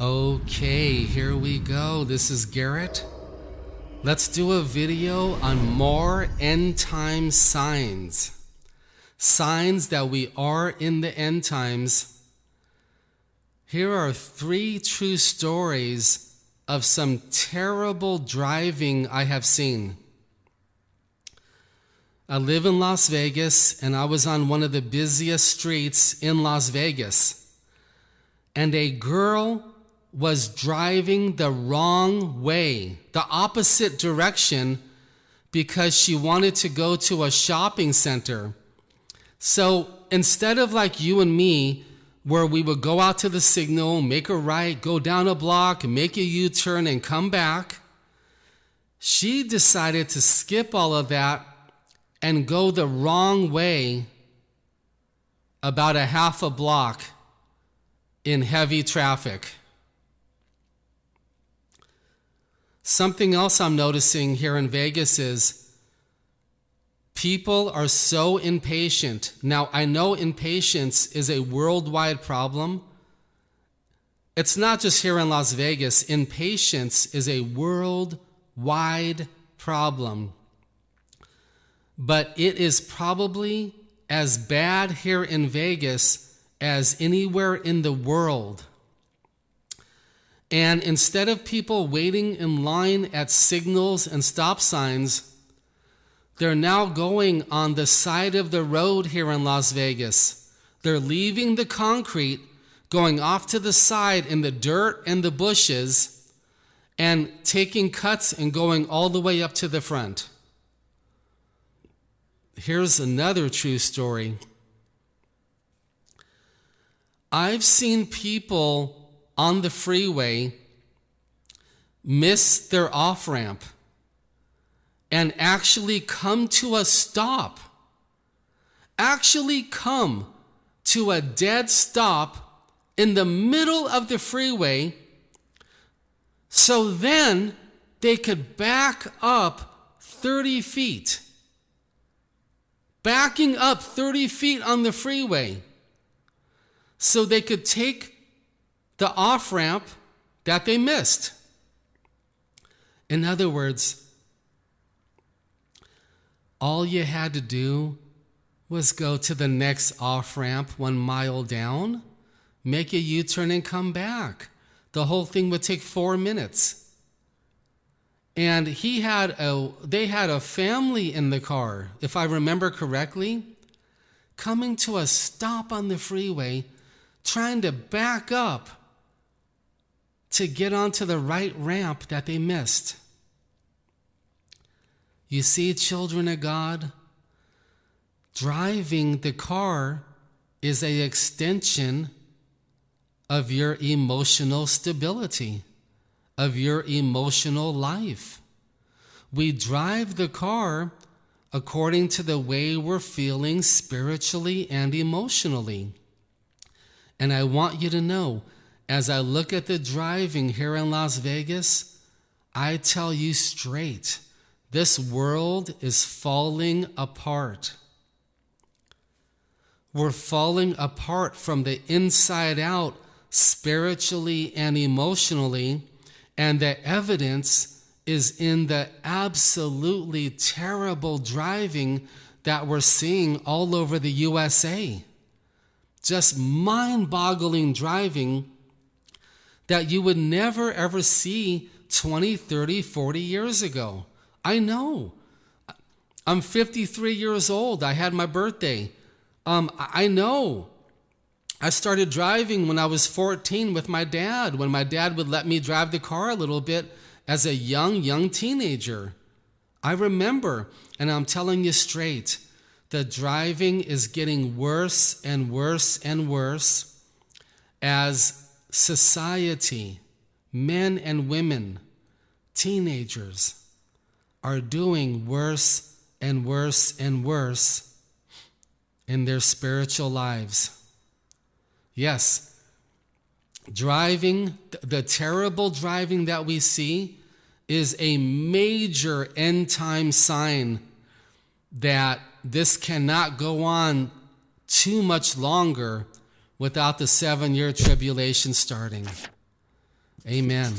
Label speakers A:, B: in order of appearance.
A: Okay, here we go. This is Garrett. Let's do a video on more end time signs. Signs that we are in the end times. Here are 3 true stories of some terrible driving I have seen. I live in Las Vegas, and I was on one of the busiest streets in Las Vegas. And a girl was driving the wrong way, the opposite direction, because she wanted to go to a shopping center. So instead of like you and me, where we would go out to the signal, make a right, go down a block, make a U-turn and come back, she decided to skip all of that and go the wrong way about a half a block in heavy traffic. Something else I'm noticing here in Vegas is people are so impatient. Now, I know impatience is a worldwide problem. It's not just here in Las Vegas. Impatience is a worldwide problem. But it is probably as bad here in Vegas as anywhere in the world. And instead of people waiting in line at signals and stop signs, they're now going on the side of the road here in Las Vegas. They're leaving the concrete, going off to the side in the dirt and the bushes, and taking cuts and going all the way up to the front. Here's another true story. I've seen people on the freeway miss their off-ramp and actually come to a stop, actually come to a dead stop in the middle of the freeway so then they could back up 30 feet. Backing up 30 feet on the freeway so they could take the off-ramp that they missed. In other words, all you had to do was go to the next off-ramp 1 mile down, make a U-turn and come back. The whole thing would take 4 minutes. And they had a family in the car, if I remember correctly, coming to a stop on the freeway, trying to back up to get onto the right ramp that they missed. You see, children of God, driving the car is an extension of your emotional stability, of your emotional life. We drive the car according to the way we're feeling spiritually and emotionally. And I want you to know, as I look at the driving here in Las Vegas, I tell you straight, this world is falling apart. We're falling apart from the inside out, spiritually and emotionally, and the evidence is in the absolutely terrible driving that we're seeing all over the USA. Just mind-boggling driving that you would never ever see 20, 30, 40 years ago. I know. I'm 53 years old. I had my birthday. I know. I started driving when I was 14 with my dad, when my dad would let me drive the car a little bit as a young teenager. I remember, and I'm telling you straight, the driving is getting worse and worse and worse as society, men and women, teenagers, are doing worse and worse and worse in their spiritual lives. Yes, driving, the terrible driving that we see is a major end time sign that this cannot go on too much longer without the 7-year tribulation starting. Amen.